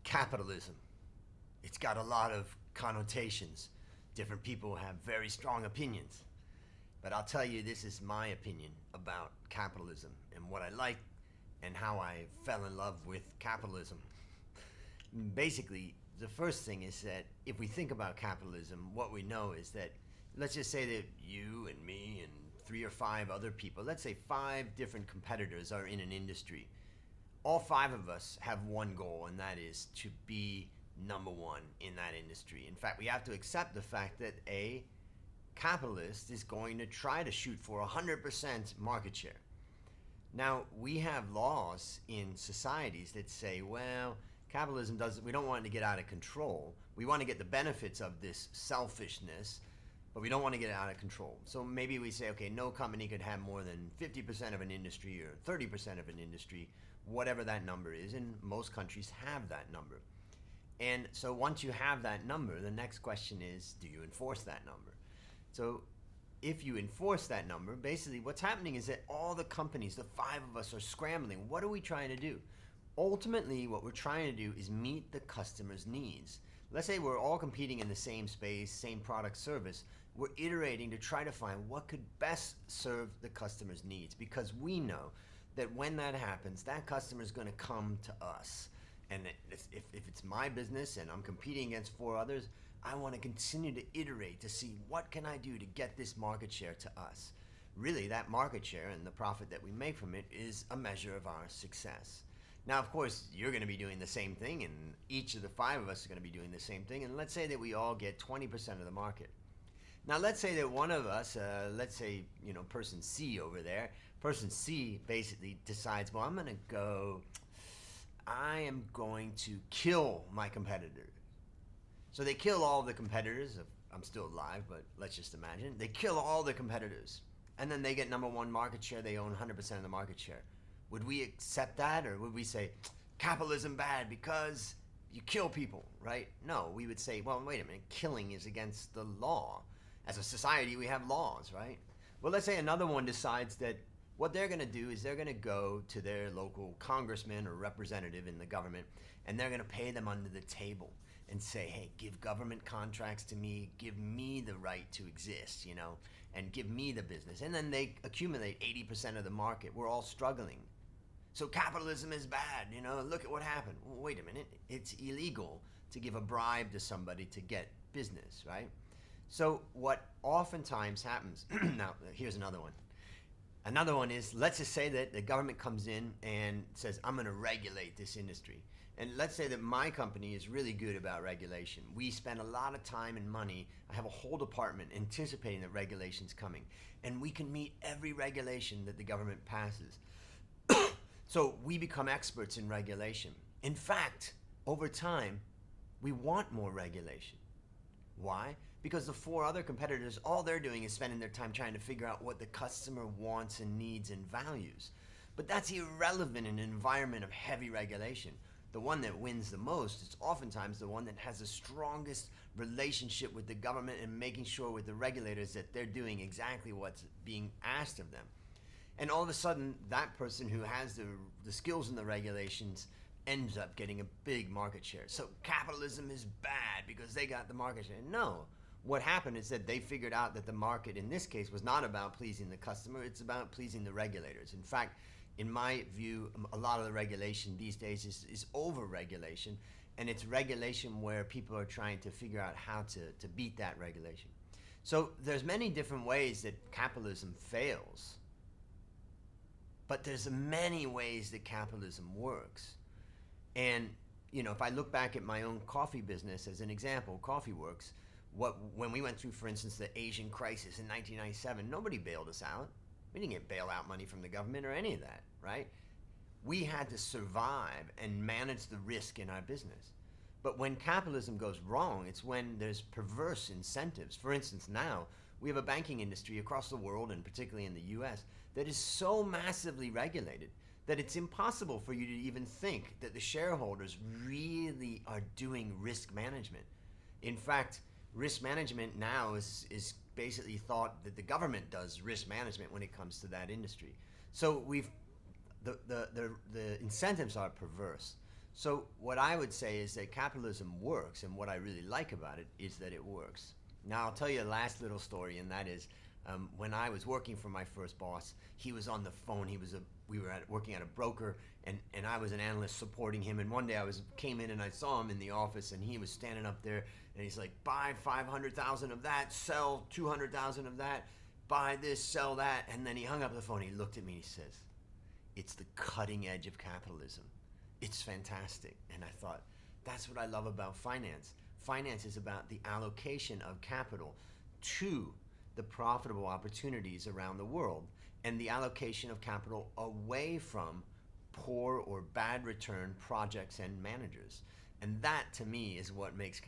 Capitalism. It's got a lot of connotations. Different people have very strong opinions. But I'll tell you, this is my opinion about capitalism and what I like and how I fell in love with capitalism. Basically, the first thing is that if we think about capitalism, what we know is that, let's just say that you and me and 3 or 5 other people, let's say 5 different competitors are in an industry. All 5 of us have one goal, and that is to be number 1 in that industry. In fact, we have to accept the fact that a capitalist is going to try to shoot for 100% market share. Now, we have laws in societies that say, well, capitalism doesn't, we don't want it to get out of control. We want to get the benefits of this selfishness, but we don't want to get it out of control. So maybe we say, okay, no company could have more than 50% of an industry or 30% of an industry, whatever that number is, and most countries have that number. And so once you have that number, the next question is, do you enforce that number? So if you enforce that number, basically what's happening is that all the companies, the 5 of us, are scrambling. What are we trying to do? Ultimately, what we're trying to do is meet the customer's needs. Let's say we're all competing in the same space, same product service. We're iterating to try to find what could best serve the customer's needs, because we know that when that happens, that customer is going to come to us. And if it's my business and I'm competing against 4 others, I want to continue to iterate to see what can I do to get this market share to us. Really, that market share and the profit that we make from it is a measure of our success. Now, of course, you're going to be doing the same thing, and each of the 5 of us are going to be doing the same thing, and let's say that we all get 20% of the market. Now, let's say that one of us, let's say, person C over there, person C basically decides, well, I am going to kill my competitor. So they kill all the competitors. I'm still alive, but let's just imagine. They kill all the competitors, and then they get number 1 market share. They own 100% of the market share. Would we accept that, or would we say, capitalism bad because you kill people, right? No, we would say, well, wait a minute, killing is against the law. As a society, we have laws, right? Well, let's say another one decides that what they're going to do is they're going to go to their local congressman or representative in the government, and they're going to pay them under the table and say, hey, give government contracts to me, give me the right to exist, and give me the business. And then they accumulate 80% of the market. We're all struggling. So capitalism is bad, look at what happened. Well, wait a minute, it's illegal to give a bribe to somebody to get business, right? So what oftentimes happens, now here's another one. Another one is, let's just say that the government comes in and says, I'm going to regulate this industry. And let's say that my company is really good about regulation. We spend a lot of time and money. I have a whole department anticipating that regulation's coming. And we can meet every regulation that the government passes. So we become experts in regulation. In fact, over time, we want more regulation. Why? Because the 4 other competitors, all they're doing is spending their time trying to figure out what the customer wants and needs and values. But that's irrelevant in an environment of heavy regulation. The one that wins the most is oftentimes the one that has the strongest relationship with the government and making sure with the regulators that they're doing exactly what's being asked of them. And all of a sudden, that person who has the skills and the regulations ends up getting a big market share. So capitalism is bad because they got the market share. No. What happened is that they figured out that the market in this case was not about pleasing the customer, it's about pleasing the regulators. In fact, in my view, a lot of the regulation these days is over-regulation, and it's regulation where people are trying to figure out how to beat that regulation. So there's many different ways that capitalism fails, but there's many ways that capitalism works. And if I look back at my own coffee business as an example, Coffee Works, when we went through, for instance, the Asian crisis in 1997, nobody bailed us out. We didn't get bailout money from the government or any of that, right? We had to survive and manage the risk in our business. But when capitalism goes wrong, it's when there's perverse incentives. For instance, now we have a banking industry across the world, and particularly in the US, that is so massively regulated that it's impossible for you to even think that the shareholders really are doing risk management. In fact, risk management now is basically thought that the government does risk management when it comes to that industry. So the incentives are perverse. So what I would say is that capitalism works, and what I really like about it is that it works. Now I'll tell you the last little story, and that is when I was working for my first boss. He was on the phone. We were working at a broker, and I was an analyst supporting him. And one day came in and I saw him in the office, and he was standing up there, and he's like, buy 500,000 of that, sell 200,000 of that, buy this, sell that, and then he hung up the phone. He looked at me and he says, "It's the cutting edge of capitalism. It's fantastic." And I thought, that's what I love about finance. Finance is about the allocation of capital to the profitable opportunities around the world, and the allocation of capital away from poor or bad return projects and managers. And that, to me, is what makes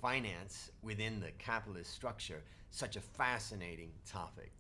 finance within the capitalist structure such a fascinating topic.